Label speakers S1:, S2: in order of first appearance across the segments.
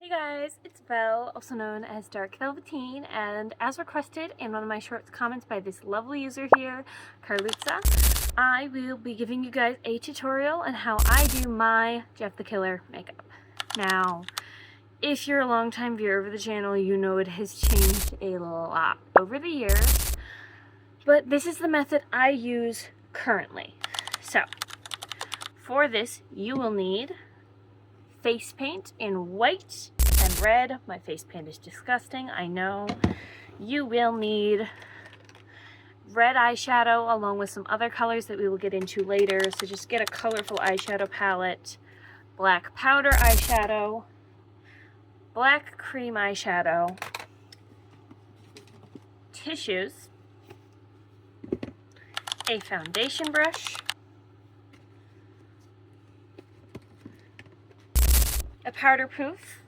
S1: Hey guys, it's Belle, also known as Dark Velveteen, and as requested in one of my short comments by this lovely user here, Carlutza, I will be giving you guys a tutorial on how I do my Jeff the Killer makeup. Now, if you're a longtime viewer of the channel, you know it has changed a lot over the years, but this is the method I use currently. So, for this, you will need face paint in white and red. My face paint is disgusting, I know. You will need red eyeshadow along with some other colors that we will get into later. So just get a colorful eyeshadow palette, black powder eyeshadow, black cream eyeshadow, tissues, a foundation brush, a powder proof,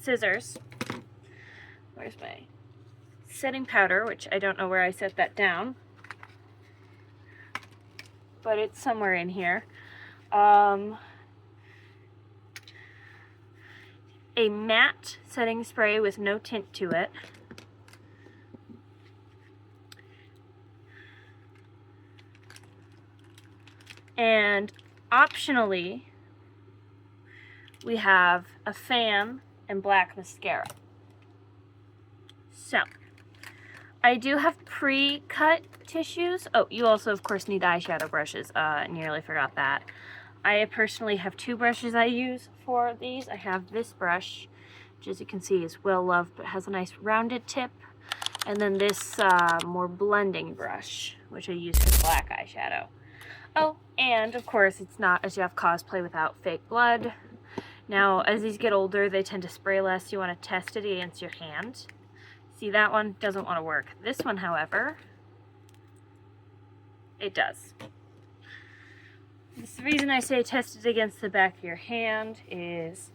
S1: scissors, where's my setting powder, which I don't know where I set that down, but it's somewhere in here, a matte setting spray with no tint to it, and optionally we have a fan and black mascara. So, I do have pre-cut tissues. Oh, you also of course need eyeshadow brushes. Nearly forgot that. I personally have two brushes I use for these. I have this brush, which as you can see is well loved, but has a nice rounded tip. And then this more blending brush, which I use for black eyeshadow. Oh, and of course it's not a Jeff cosplay without fake blood. Now, as these get older, they tend to spray less. You want to test it against your hand. See, that one doesn't want to work. This one, however, it does. The reason I say test it against the back of your hand is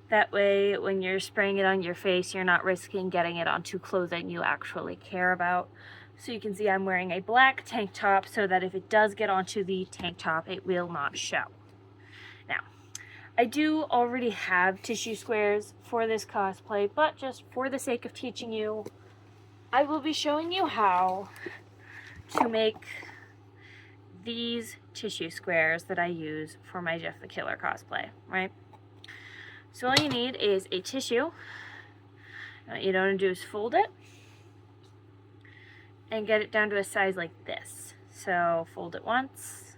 S1: that way when you're spraying it on your face, you're not risking getting it onto clothing you actually care about. So you can see I'm wearing a black tank top so that if it does get onto the tank top, it will not show. Now, I do already have tissue squares for this cosplay, but just for the sake of teaching you, I will be showing you how to make these tissue squares that I use for my Jeff the Killer cosplay, right? So all you need is a tissue. What you don't want to do is fold it and get it down to a size like this. So fold it once,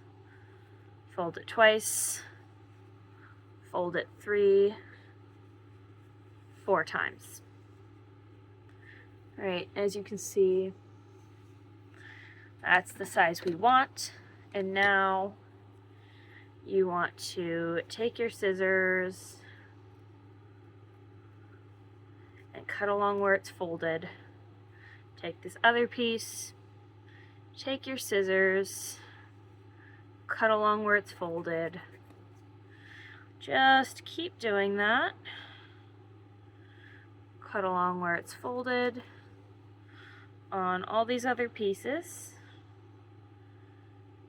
S1: fold it twice, fold it 3, 4 times. All right, as you can see, that's the size we want. And now you want to take your scissors and cut along where it's folded. Take this other piece, take your scissors, cut along where it's folded. Just keep doing that. Cut along where it's folded on all these other pieces.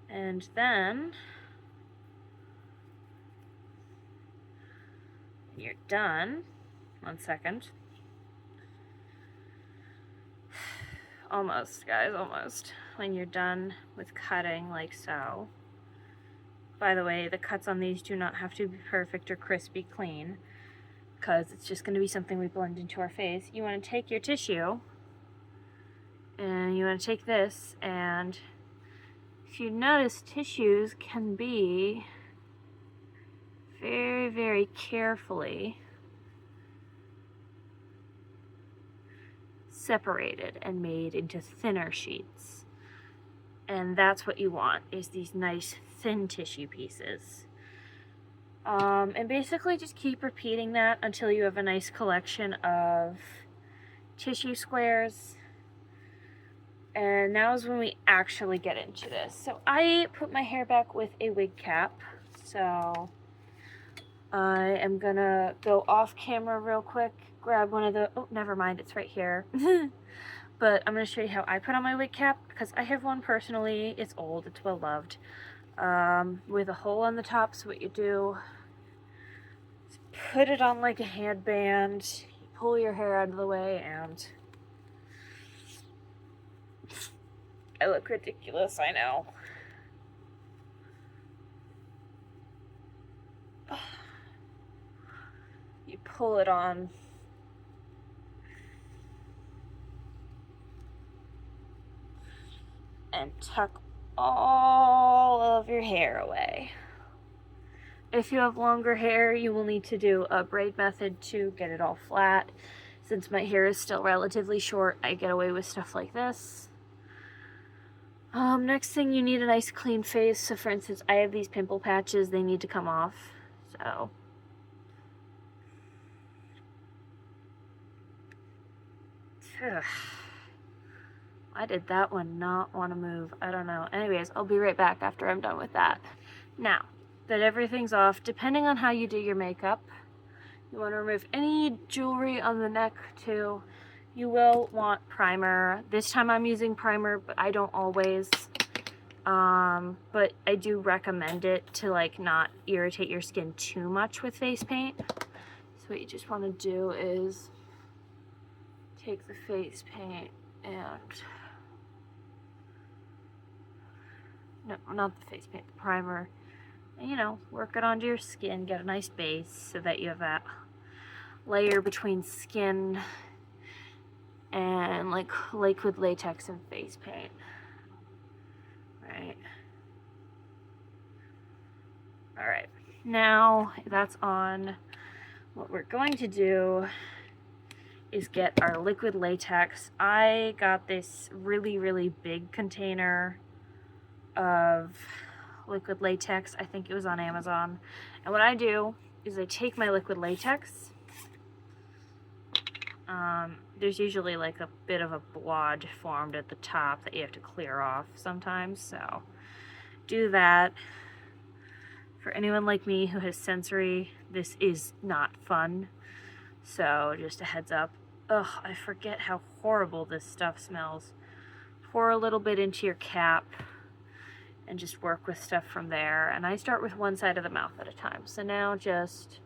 S1: And then when you're done, 1 second. Almost, guys, almost. When you're done with cutting like so. By the way, the cuts on these do not have to be perfect or crispy clean, because it's just going to be something we blend into our face. You want to take your tissue, and you want to take this, and if you notice, tissues can be very, very carefully separated and made into thinner sheets. And that's what you want, is these nice thin tissue pieces. And basically just keep repeating that until you have a nice collection of tissue squares. And now is when we actually get into this. So I put my hair back with a wig cap. So I am gonna go off camera real quick, grab one of the, oh, never mind, it's right here. But I'm going to show you how I put on my wig cap, because I have one personally. It's old, it's well loved, with a hole on the top. So what you do is put it on like a headband, pull your hair out of the way, and I look ridiculous, I know. You pull it on. And tuck all of your hair away. If you have longer hair, you will need to do a braid method to get it all flat. Since my hair is still relatively short, I get away with stuff like this. Next thing, you need a nice clean face. So for instance, I have these pimple patches, they need to come off. So why did that one not want to move? I don't know. Anyways, I'll be right back after I'm done with that. Now that everything's off, depending on how you do your makeup, you want to remove any jewelry on the neck too. You will want primer. This time I'm using primer, but I don't always. But I do recommend it to like not irritate your skin too much with face paint. So what you just want to do is take the face paint and, no, not the face paint, the primer, and, you know, work it onto your skin, get a nice base so that you have that layer between skin and like liquid latex and face paint. Right. Alright, now that's on. What we're going to do is get our liquid latex. I got this really big container of liquid latex. I think it was on Amazon. And what I do is I take my liquid latex. There's usually like a bit of a blotch formed at the top that you have to clear off sometimes, so do that. For anyone like me who has sensory, this is not fun, so just a heads up. Ugh, I forget how horrible this stuff smells. Pour a little bit into your cap and just work with stuff from there. And I start with one side of the mouth at a time. So now just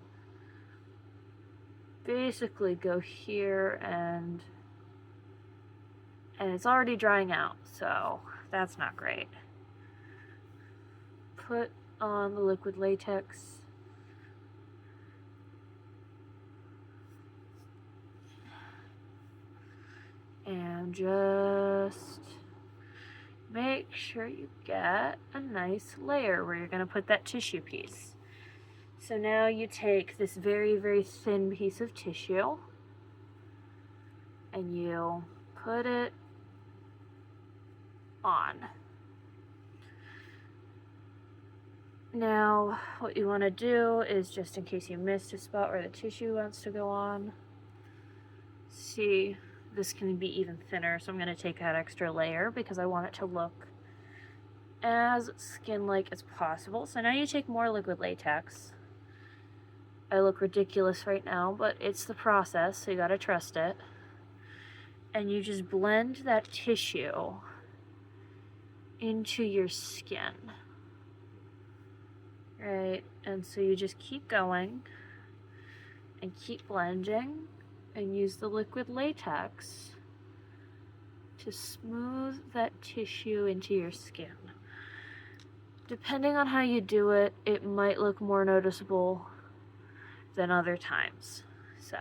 S1: basically go here and it's already drying out, so that's not great. Put on the liquid latex. And just make sure you get a nice layer where you're going to put that tissue piece. So now you take this very thin piece of tissue and you put it on. Now what you want to do is, just in case you missed a spot where the tissue wants to go on, see, this can be even thinner, so I'm going to take that extra layer because I want it to look as skin-like as possible. So now you take more liquid latex. I look ridiculous right now, but it's the process, so you gotta trust it. And you just blend that tissue into your skin. Right, and so you just keep going and keep blending and use the liquid latex to smooth that tissue into your skin. Depending on how you do it, it might look more noticeable than other times. So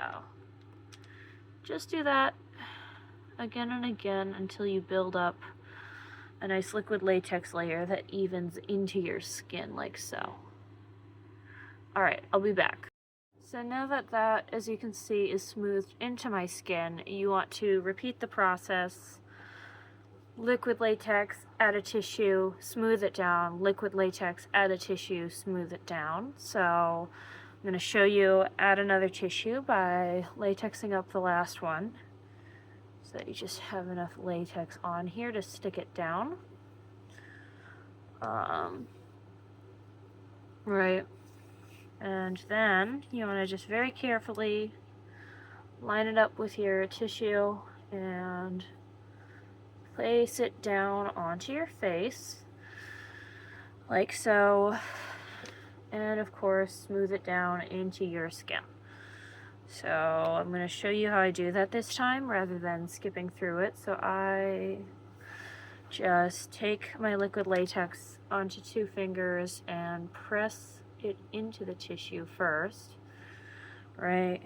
S1: just do that again and again until you build up a nice liquid latex layer that evens into your skin like so. Alright, I'll be back. So now that, as you can see, is smoothed into my skin, you want to repeat the process. Liquid latex, add a tissue, smooth it down. Liquid latex, add a tissue, smooth it down. So I'm going to show you add another tissue by latexing up the last one, so that you just have enough latex on here to stick it down. Right. And then you want to just very carefully line it up with your tissue and place it down onto your face, like so. And of course, smooth it down into your skin. So I'm going to show you how I do that this time rather than skipping through it. So I just take my liquid latex onto 2 fingers and press it into the tissue first, right?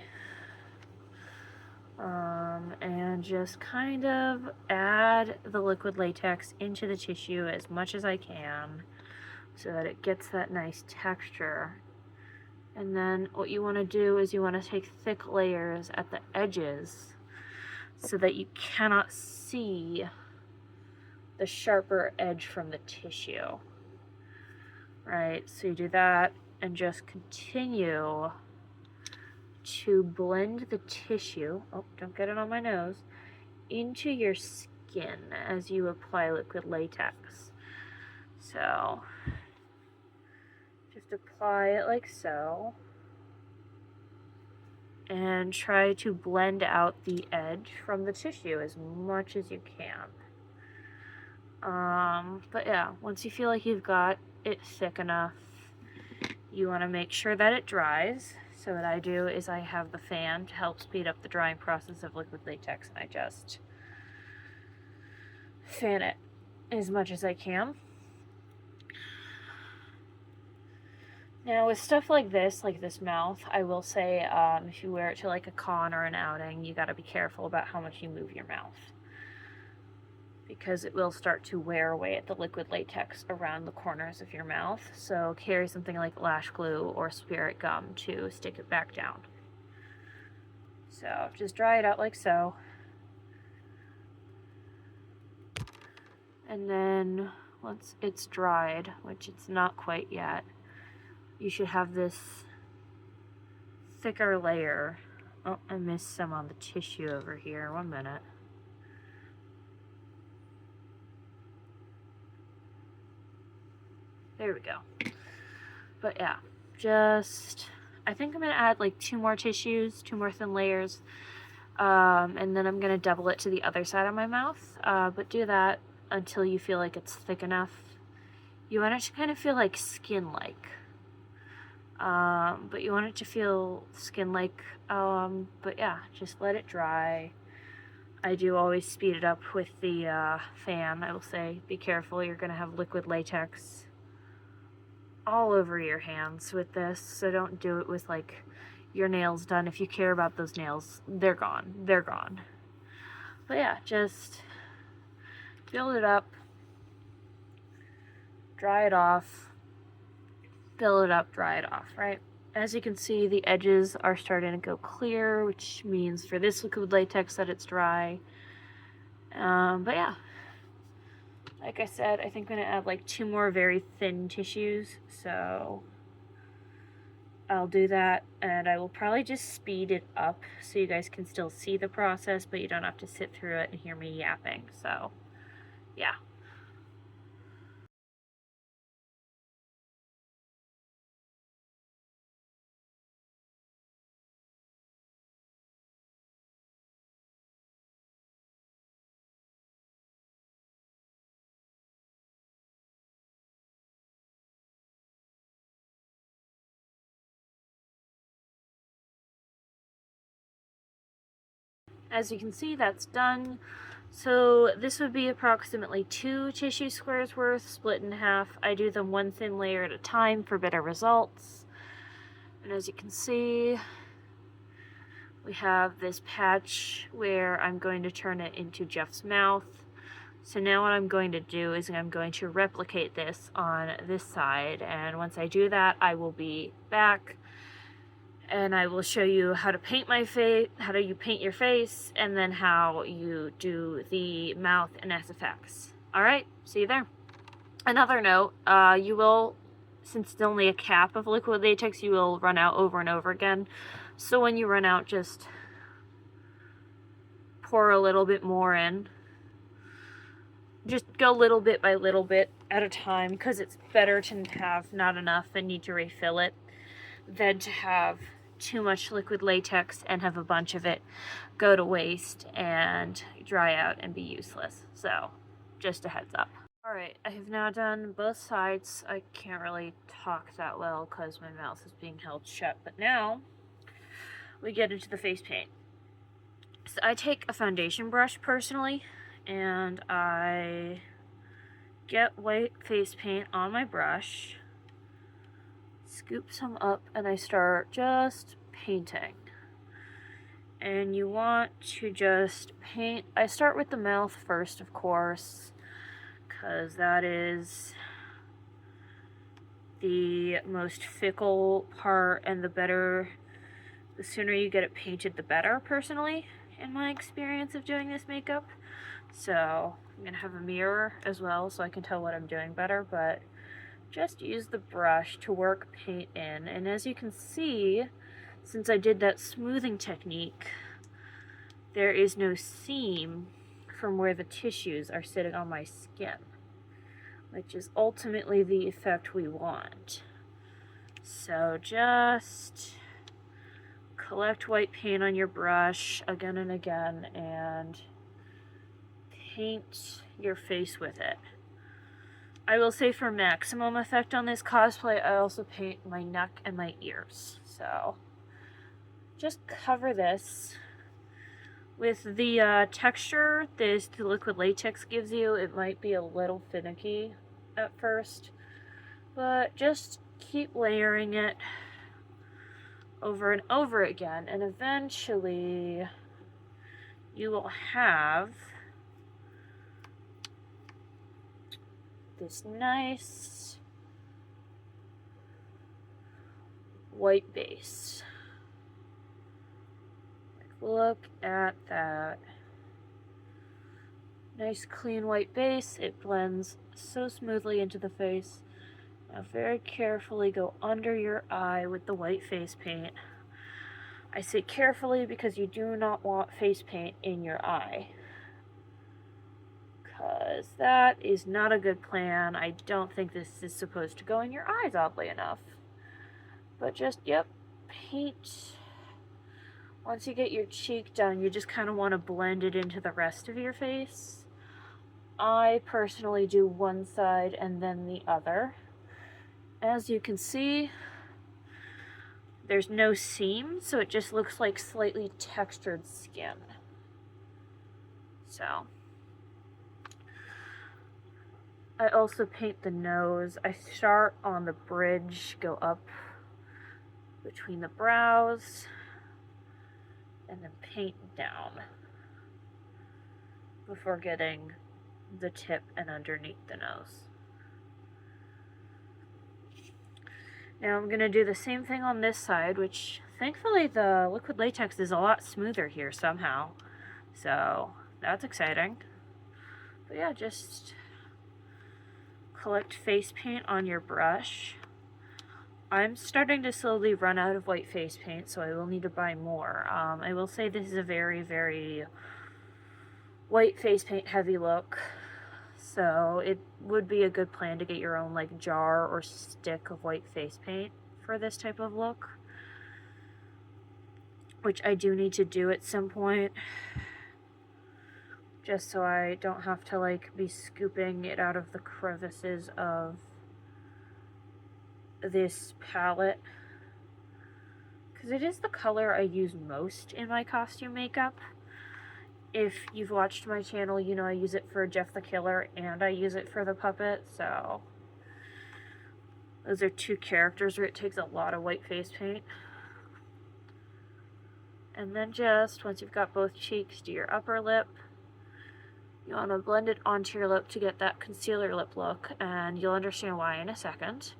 S1: And just kind of add the liquid latex into the tissue as much as I can so that it gets that nice texture. And then what you want to do is you want to take thick layers at the edges so that you cannot see the sharper edge from the tissue. Right, so you do that and just continue to blend the tissue, oh, don't get it on my nose, into your skin as you apply liquid latex. So just apply it like so and try to blend out the edge from the tissue as much as you can. But yeah, once you feel like you've got it thick enough, you want to make sure that it dries. So what I do is I have the fan to help speed up the drying process of liquid latex, and I just fan it as much as I can. Now with stuff like this mouth, I will say if you wear it to like a con or an outing, you got to be careful about how much you move your mouth, because it will start to wear away at the liquid latex around the corners of your mouth. So carry something like lash glue or spirit gum to stick it back down. So just dry it out like so. And then once it's dried, which it's not quite yet, you should have this thicker layer. Oh, I missed some on the tissue over here. 1 minute. There we go. But yeah, just, I think I'm going to add like 2 more tissues, 2 more thin layers, and then I'm going to double it to the other side of my mouth, but do that until you feel like it's thick enough. You want it to kind of feel like skin-like, but you want it to feel skin-like, but yeah, just let it dry. I do always speed it up with the fan. I will say, be careful, you're going to have liquid latex all over your hands with this, so don't do it with like your nails done. If you care about those nails, they're gone. But yeah, just build it up, dry it off, build it up, dry it off, right? As you can see, the edges are starting to go clear, which means for this liquid latex that it's dry. But yeah, like I said, I think I'm going to add like 2 more very thin tissues, so I'll do that, and I will probably just speed it up so you guys can still see the process, but you don't have to sit through it and hear me yapping, so yeah. As you can see, that's done. So this would be approximately 2 tissue squares worth, split in half. I do them 1 thin layer at a time for better results. And as you can see, we have this patch where I'm going to turn it into Jeff's mouth. So now what I'm going to do is I'm going to replicate this on this side, and once I do that, I will be back and I will show you how to paint my face, how do you paint your face, and then how you do the mouth and SFX. Alright, see you there. Another note, you will, since it's only a cap of liquid latex, you will run out over and over again. So when you run out, just pour a little bit more in. Just go little bit by little bit at a time, because it's better to have not enough and need to refill it than to have too much liquid latex and have a bunch of it go to waste and dry out and be useless. So just a heads up. Alright, I have now done both sides. I can't really talk that well because my mouth is being held shut, but now we get into the face paint. So I take a foundation brush personally, and I get white face paint on my brush, scoop some up, and I start just painting. And you want to just paint, I start with the mouth first, of course, because that is the most fickle part, and the sooner you get it painted, the better, personally, in my experience of doing this makeup. So I'm gonna have a mirror as well so I can tell what I'm doing better, but just use the brush to work paint in. And as you can see, since I did that smoothing technique, there is no seam from where the tissues are sitting on my skin, which is ultimately the effect we want. So just collect white paint on your brush again and again and paint your face with it. I will say for maximum effect on this cosplay, I also paint my neck and my ears. So just cover this with the texture the liquid latex gives you. It might be a little finicky at first, but just keep layering it over and over again, and eventually you will have this nice white base. Look at that. Nice clean white base. It blends so smoothly into the face. Now very carefully go under your eye with the white face paint. I say carefully because you do not want face paint in your eye, because that is not a good plan. I don't think this is supposed to go in your eyes, oddly enough. But just, yep, paint. Once you get your cheek done, you just kind of want to blend it into the rest of your face. I personally do one side and then the other. As you can see, there's no seam, so it just looks like slightly textured skin. So I also paint the nose. I start on the bridge, go up between the brows, and then paint down before getting the tip and underneath the nose. Now I'm going to do the same thing on this side, which thankfully the liquid latex is a lot smoother here somehow, so that's exciting. But yeah, just collect face paint on your brush. I'm starting to slowly run out of white face paint, so I will need to buy more. I will say this is a very, very white face paint heavy look, so it would be a good plan to get your own like jar or stick of white face paint for this type of look, which I do need to do at some point, just so I don't have to like be scooping it out of the crevices of this palette, because it is the color I use most in my costume makeup. If you've watched my channel, you know I use it for Jeff the Killer and I use it for the puppet, so those are two characters where it takes a lot of white face paint. And then just once you've got both cheeks, do your upper lip. You want to blend it onto your lip to get that concealer lip look, and you'll understand why in a second.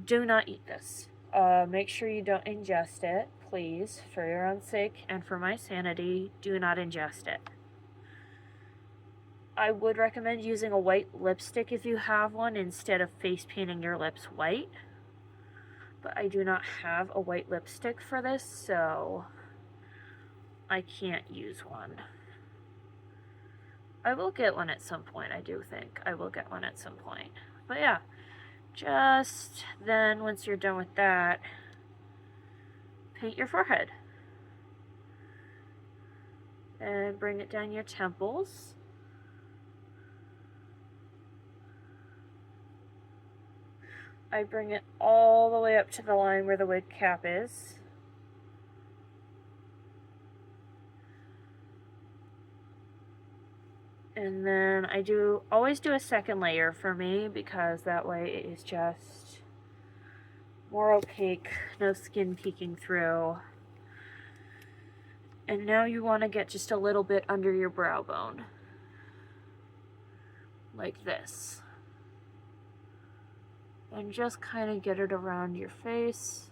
S1: Do not eat this. Make sure you don't ingest it, please. For your own sake and for my sanity, do not ingest it. I would recommend using a white lipstick if you have one instead of face painting your lips white. But I do not have a white lipstick for this, so I can't use one. I will get one at some point, I do think. I will get one at some point. But yeah, just then, once you're done with that, paint your forehead. And bring it down your temples. I bring it all the way up to the line where the wig cap is. And then I always do a second layer for me, because that way it is just more opaque, no skin peeking through. And now you want to get just a little bit under your brow bone, like this. And just kind of get it around your face.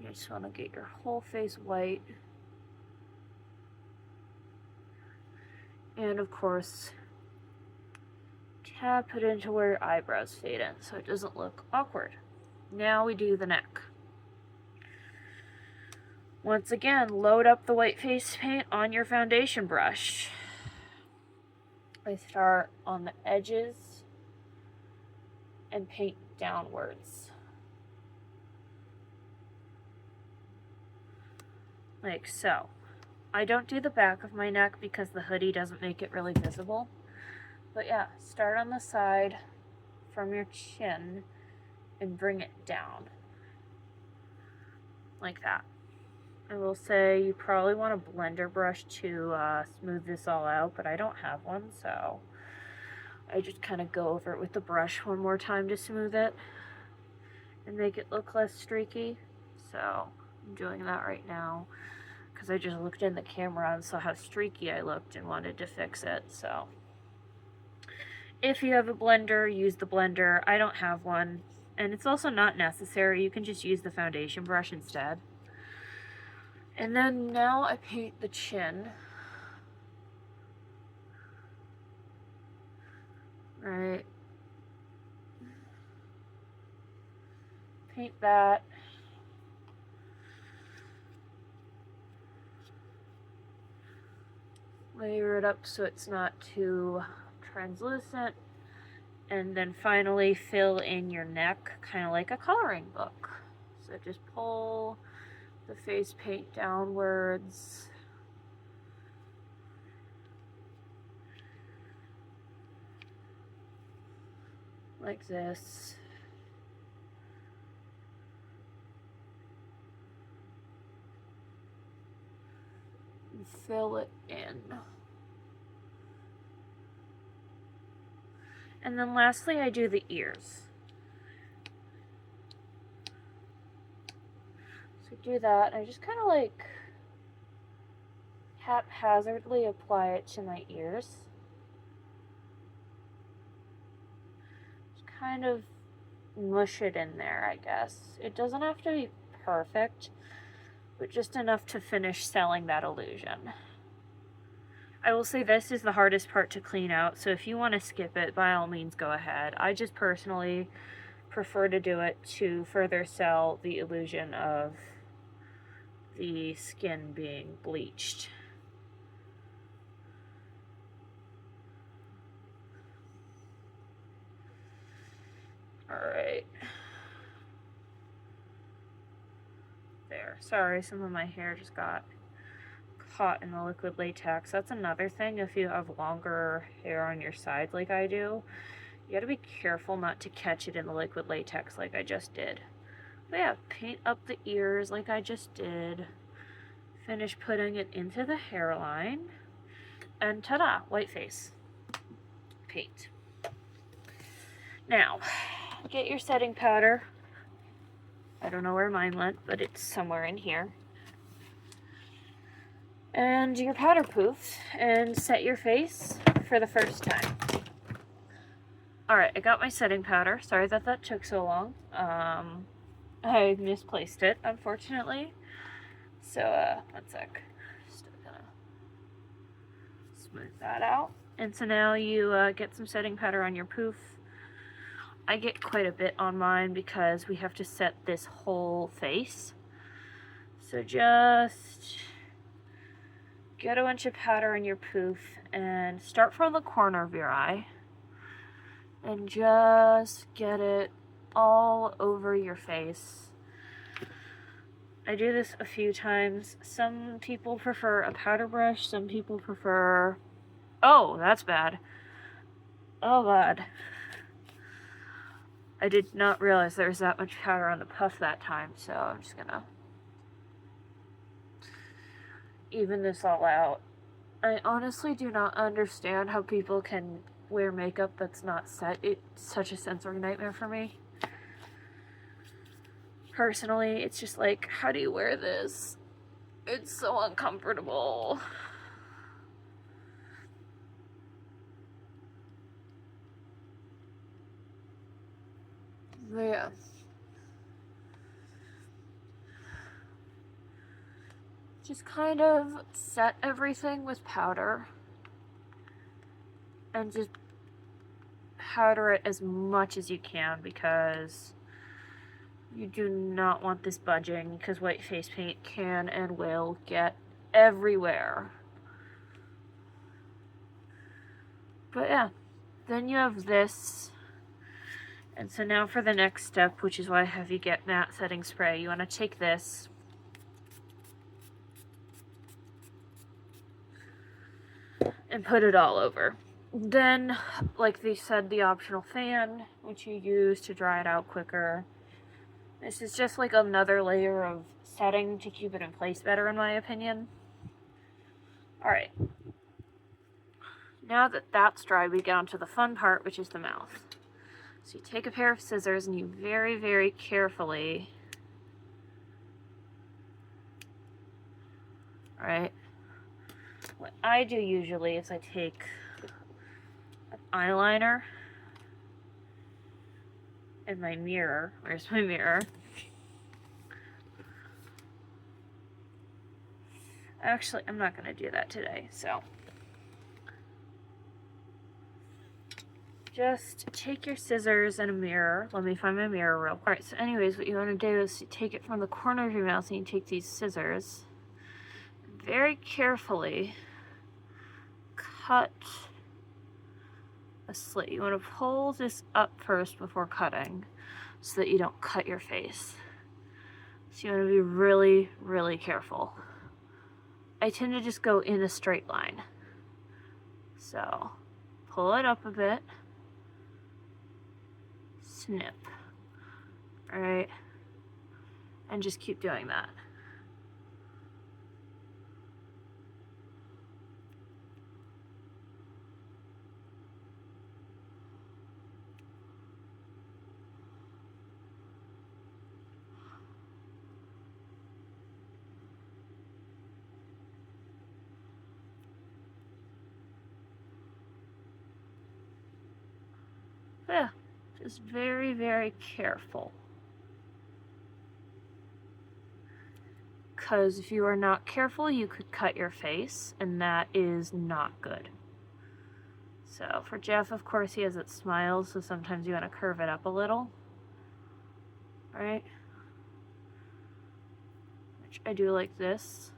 S1: You just want to get your whole face white. And of course, tap it into where your eyebrows fade in so it doesn't look awkward. Now we do the neck. Once again, load up the white face paint on your foundation brush. I start on the edges and paint downwards. Like so. I don't do the back of my neck because the hoodie doesn't make it really visible. But yeah, start on the side from your chin and bring it down. Like that. I will say you probably want a blender brush to smooth this all out, but I don't have one, so I just kind of go over it with the brush one more time to smooth it and make it look less streaky. So I'm doing that right now because I just looked in the camera and saw how streaky I looked and wanted to fix it. So if you have a blender, use the blender. I don't have one, and it's also not necessary. You can just use the foundation brush instead. And then now I paint the chin. Right. Paint that. Layer it up so it's not too translucent. And then finally fill in your neck, kind of like a coloring book. So just pull the face paint downwards. Like this. And fill it in. And then lastly, I do the ears. So do that, and I just kind of like haphazardly apply it to my ears. Just kind of mush it in there, I guess. It doesn't have to be perfect, but just enough to finish selling that illusion. I will say this is the hardest part to clean out, so if you want to skip it, by all means go ahead. I just personally prefer to do it to further sell the illusion of the skin being bleached. Alright. There. Sorry, some of my hair just got caught in the liquid latex. That's another thing. If you have longer hair on your sides like I do, you gotta be careful not to catch it in the liquid latex like I just did. But yeah, paint up the ears like I just did. Finish putting it into the hairline. And ta-da! White face. Paint. Now, get your setting powder. I don't know where mine went, but it's somewhere in here. And your powder poof, and set your face for the first time. Alright, I got my setting powder. Sorry that took so long. I misplaced it, unfortunately. So, one sec. Just gonna smooth that out. And so now you get some setting powder on your poof. I get quite a bit on mine because we have to set this whole face. So just get a bunch of powder on your poof and start from the corner of your eye and just get it all over your face. I do this a few times. Some people prefer a powder brush, some people prefer... Oh, that's bad. Oh god. I did not realize there was that much powder on the puff that time, so I'm just gonna even this all out. I honestly do not understand how people can wear makeup that's not set. It's such a sensory nightmare for me. Personally, it's just like, how do you wear this? It's so uncomfortable. But yeah. Just kind of set everything with powder. And just powder it as much as you can, because you do not want this budging, because white face paint can and will get everywhere. But yeah, then you have this. And so now for the next step, which is why I have you get matte setting spray, you want to take this and put it all over. Then, like they said, the optional fan, which you use to dry it out quicker. This is just like another layer of setting to keep it in place better, in my opinion. Alright. Now that that's dry, we get on to the fun part, which is the mouth. So you take a pair of scissors and you very, very carefully, right? What I do usually is I take an eyeliner and my mirror. Where's my mirror? Actually, I'm not going to do that today, so just take your scissors and a mirror. Let me find my mirror real quick. Alright, so anyways, what you want to do is you take it from the corner of your mouth and you take these scissors. Very carefully cut a slit. You want to pull this up first before cutting so that you don't cut your face. So you want to be really, really careful. I tend to just go in a straight line. So pull it up a bit. Snip. Alright. And just keep doing that. Yeah, just very, very careful. Because if you are not careful, you could cut your face, and that is not good. So for Jeff, of course, he has that smile, so sometimes you want to curve it up a little. Right? Which I do like this.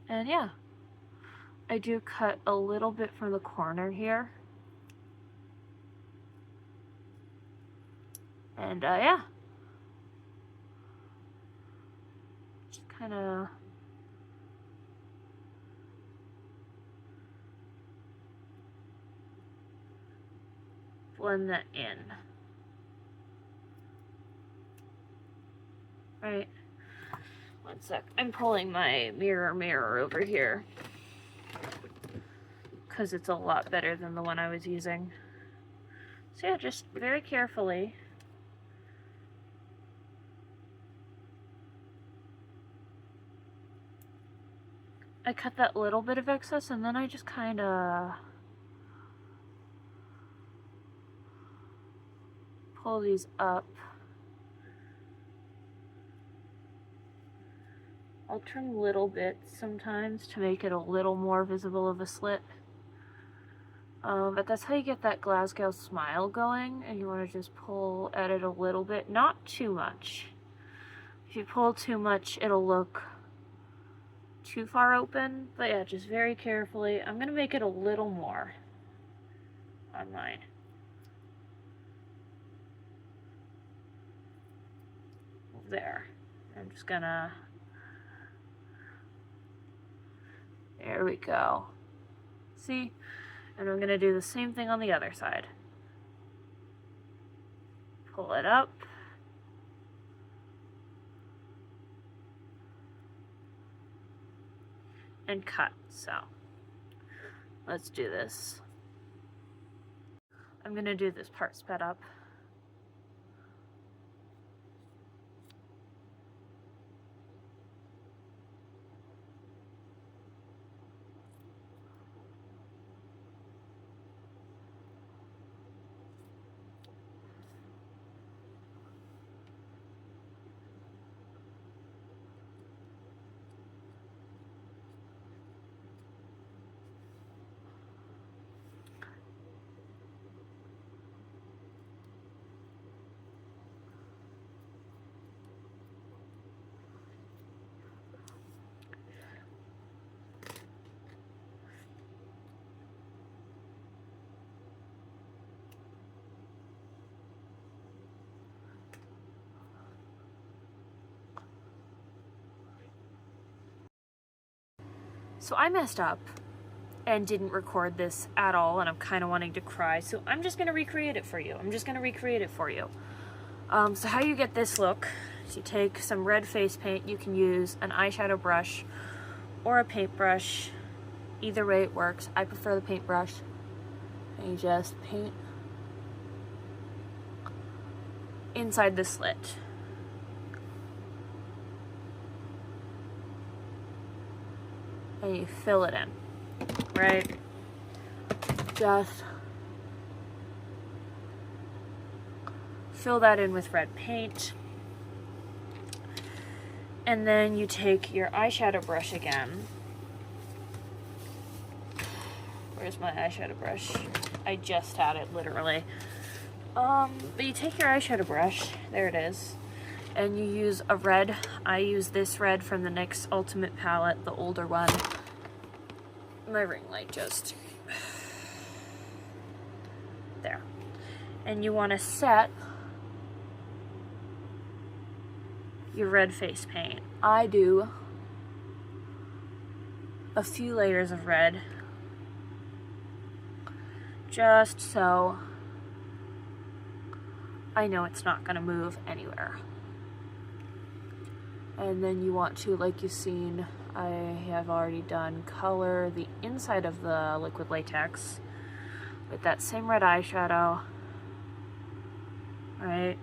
S1: And yeah, I do cut a little bit from the corner here. And yeah, just kind of blend that in. Right. One sec. I'm pulling my mirror over here because it's a lot better than the one I was using. So yeah, just very carefully. I cut that little bit of excess and then I just kind of pull these up. I'll trim little bits sometimes to make it a little more visible of a slit. But that's how you get that Glasgow smile going, and you want to just pull at it a little bit, not too much. If you pull too much, it'll look too far open, but yeah, just very carefully. I'm going to make it a little more on mine. There. I'm just gonna There we go. See? And I'm going to do the same thing on the other side. Pull it up. And cut. So, let's do this. I'm going to do this part sped up. So I messed up and didn't record this at all, and I'm kind of wanting to cry, so I'm just going to recreate it for you. So how you get this look is you take some red face paint. You can use an eyeshadow brush or a paintbrush. Either way it works. I prefer the paintbrush. And you just paint inside the slit. And you fill it in, right? Just fill that in with red paint. And then you take your eyeshadow brush again. Where's my eyeshadow brush? I just had it, literally. But you take your eyeshadow brush, there it is, and you use a red. I use this red from the NYX Ultimate palette, the older one. My ring light just... there. And you want to set your red face paint. I do a few layers of red, just so I know it's not going to move anywhere. And then you want to, like you've seen, I have already done, color the inside of the liquid latex with that same red eyeshadow, right?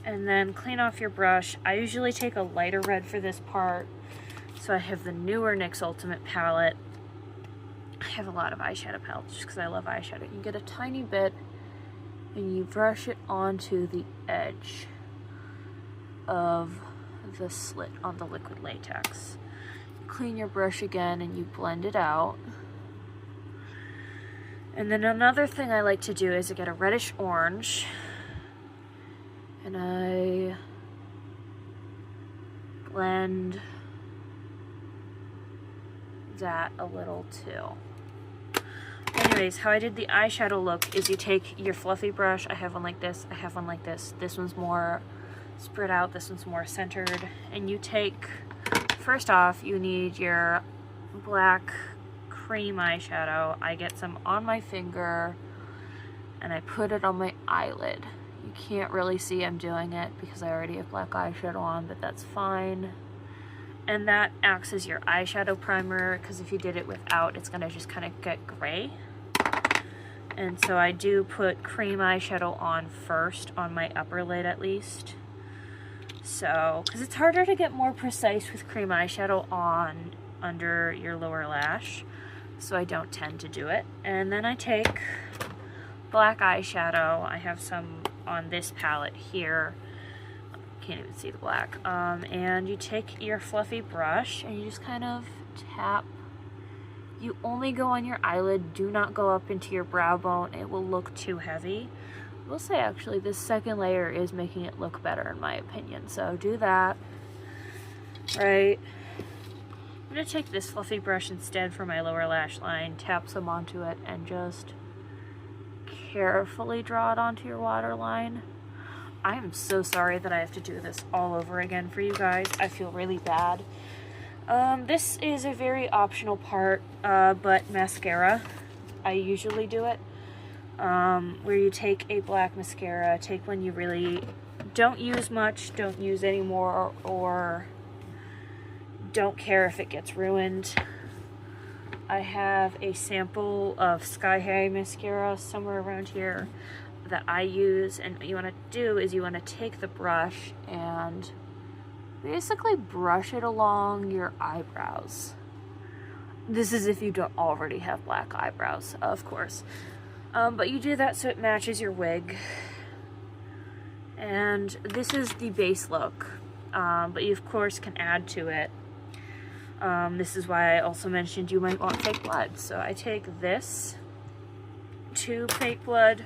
S1: And then clean off your brush. I usually take a lighter red for this part. So I have the newer NYX Ultimate palette. I have a lot of eyeshadow palettes just because I love eyeshadow. You get a tiny bit and you brush it onto the edge of the slit on the liquid latex. You clean your brush again and you blend it out. And then another thing I like to do is I get a reddish orange and I blend that a little too. Anyways, how I did the eyeshadow look is you take your fluffy brush. I have one like this, I have one like this. This one's more spread out, this one's more centered. And you take, first off, you need your black cream eyeshadow. I get some on my finger and I put it on my eyelid. You can't really see I'm doing it because I already have black eyeshadow on, but that's fine. And that acts as your eyeshadow primer, because if you did it without, it's gonna just kind of get gray. And so I do put cream eyeshadow on first, on my upper lid at least. So, because it's harder to get more precise with cream eyeshadow on under your lower lash, so I don't tend to do it. And then I take black eyeshadow. I have some on this palette here. Can't even see the black. And you take your fluffy brush and you just kind of tap. You only go on your eyelid, do not go up into your brow bone. It will look too heavy. I will say actually this second layer is making it look better in my opinion, so do that. Right, I'm gonna take this fluffy brush instead for my lower lash line, tap some onto it and just carefully draw it onto your waterline. I am so sorry that I have to do this all over again for you guys. I feel really bad. This is a very optional part, but mascara. I usually do it. Where you take a black mascara, take one you really don't use much, don't use anymore, or don't care if it gets ruined. I have a sample of Sky High mascara somewhere around here that I use, and what you want to do is you want to take the brush and basically brush it along your eyebrows. This is if you don't already have black eyebrows, of course. But you do that so it matches your wig. And this is the base look, but you of course can add to it. This is why I also mentioned you might want fake blood. So I take this tube fake blood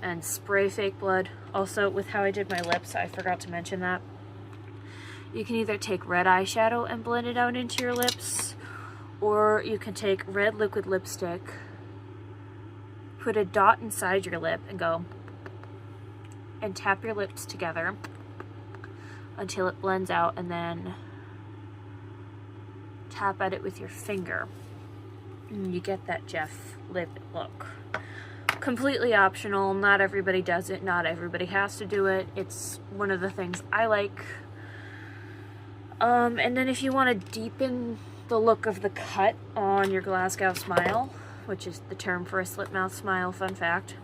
S1: and spray fake blood. Also, with how I did my lips, I forgot to mention that. You can either take red eyeshadow and blend it out into your lips, or you can take red liquid lipstick, put a dot inside your lip and go and tap your lips together until it blends out, and then tap at it with your finger. And you get that Jeff lip look. Completely optional. Not everybody does it. Not everybody has to do it. It's one of the things I like. And then if you want to deepen the look of the cut on your Glasgow smile, which is the term for a slip mouth smile, fun fact,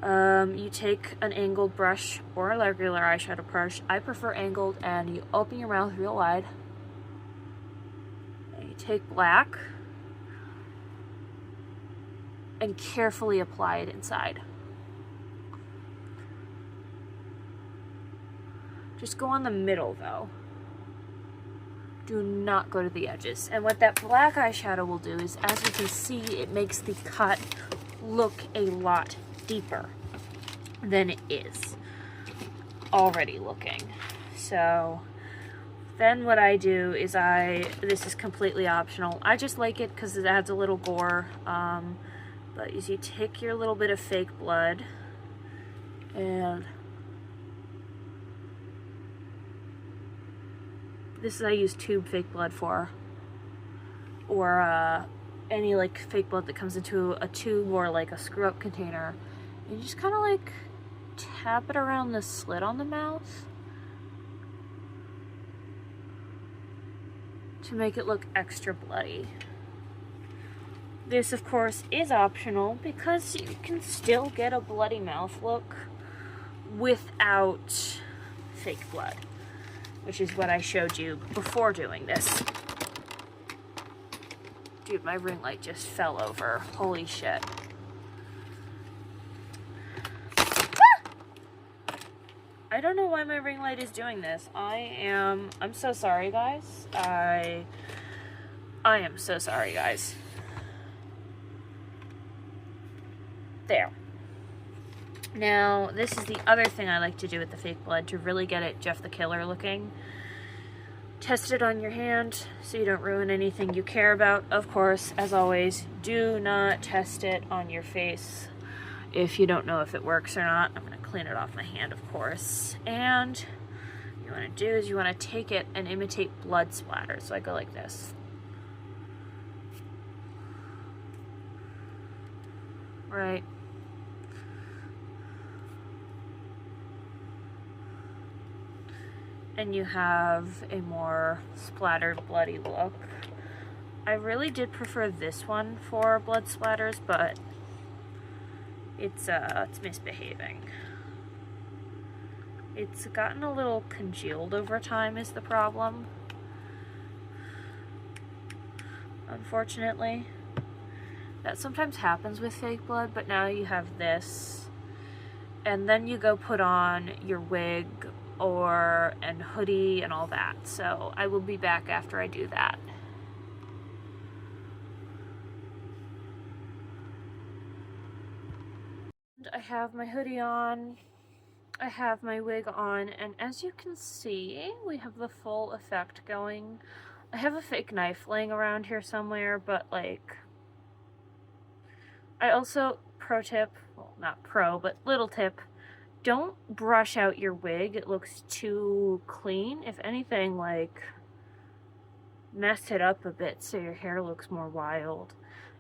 S1: you take an angled brush or a regular eyeshadow brush. I prefer angled, and you open your mouth real wide. And you take black and carefully apply it inside. Just go on the middle though. Do not go to the edges. And what that black eyeshadow will do is, as you can see, it makes the cut look a lot deeper than it is already looking. So then what I do is this is completely optional. I just like it because it adds a little gore. But as you take your little bit of fake blood and this is I use tube fake blood for, or any like fake blood that comes into a tube or like a screw up container. And you just kind of like tap it around the slit on the mouth to make it look extra bloody. This, of course, is optional because you can still get a bloody mouth look without fake blood, which is what I showed you before doing this. Dude, my ring light just fell over. Holy shit. I don't know why my ring light is doing this. I'm so sorry, guys. I am so sorry, guys. There. Now, this is the other thing I like to do with the fake blood to really get it Jeff the Killer looking. Test it on your hand so you don't ruin anything you care about. Of course, as always, do not test it on your face if you don't know if it works or not. I'm going to clean it off my hand, of course. And what you want to do is you want to take it and imitate blood splatter. So I go like this. Right. And you have a more splattered, bloody look. I really did prefer this one for blood splatters, but it's misbehaving. It's gotten a little congealed over time is the problem, unfortunately. That sometimes happens with fake blood, but now you have this, and then you go put on your wig and hoodie and all that. So I will be back after I do that. And I have my hoodie on, I have my wig on, and as you can see, we have the full effect going. I have a fake knife laying around here somewhere, but like, I also, pro tip, well not pro, but little tip, don't brush out your wig. It looks too clean. If anything, like, mess it up a bit so your hair looks more wild.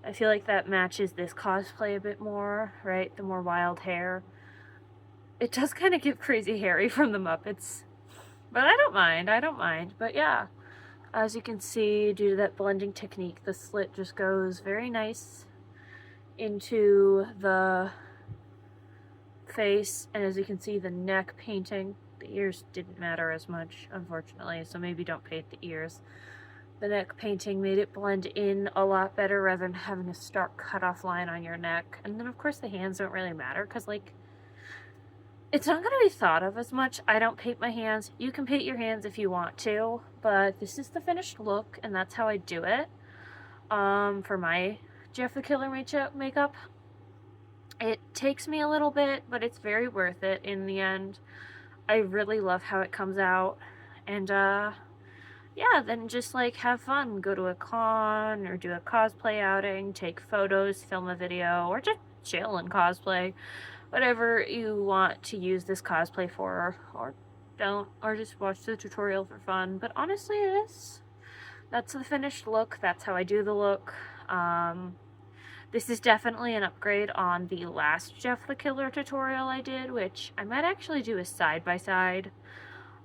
S1: I feel like that matches this cosplay a bit more, right? The more wild hair. It does kind of get crazy hairy from the Muppets, but I don't mind. But yeah, as you can see, due to that blending technique, the slit just goes very nice into the face, and as you can see, the neck painting, the ears didn't matter as much, unfortunately, so maybe don't paint the ears. The neck painting made it blend in a lot better rather than having a stark cutoff line on your neck. And then of course the hands don't really matter because, like, it's not going to be thought of as much. I don't paint my hands. You can paint your hands if you want to, but this is the finished look, and that's how I do it. For my Jeff the Killer makeup. It takes me a little bit, but it's very worth it in the end. I really love how it comes out. And, yeah, then just, like, have fun. Go to a con or do a cosplay outing, take photos, film a video, or just chill and cosplay. Whatever you want to use this cosplay for, or don't, or just watch the tutorial for fun. But honestly, that's the finished look. That's how I do the look. This is definitely an upgrade on the last Jeff the Killer tutorial I did, which I might actually do a side-by-side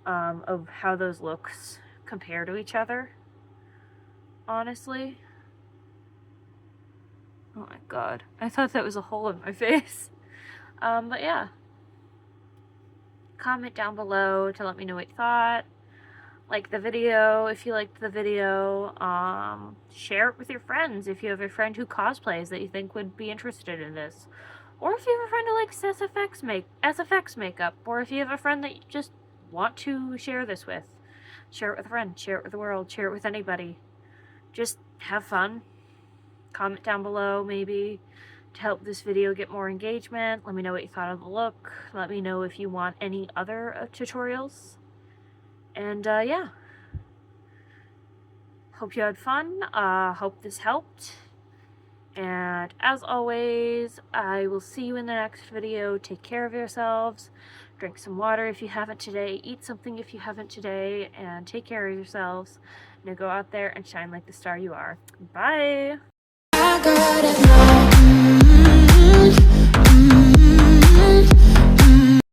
S1: of how those looks compare to each other, honestly. Oh my god, I thought that was a hole in my face. But yeah. Comment down below to let me know what you thought. Like the video if you liked the video. Share it with your friends if you have a friend who cosplays that you think would be interested in this. Or if you have a friend who likes SFX makeup. Or if you have a friend that you just want to share this with. Share it with a friend. Share it with the world. Share it with anybody. Just have fun. Comment down below maybe to help this video get more engagement. Let me know what you thought of the look. Let me know if you want any other tutorials. And yeah, hope you had fun. Hope this helped. And as always, I will see you in the next video. Take care of yourselves. Drink some water if you haven't today. Eat something if you haven't today. And take care of yourselves. Now go out there and shine like the star you are. Bye!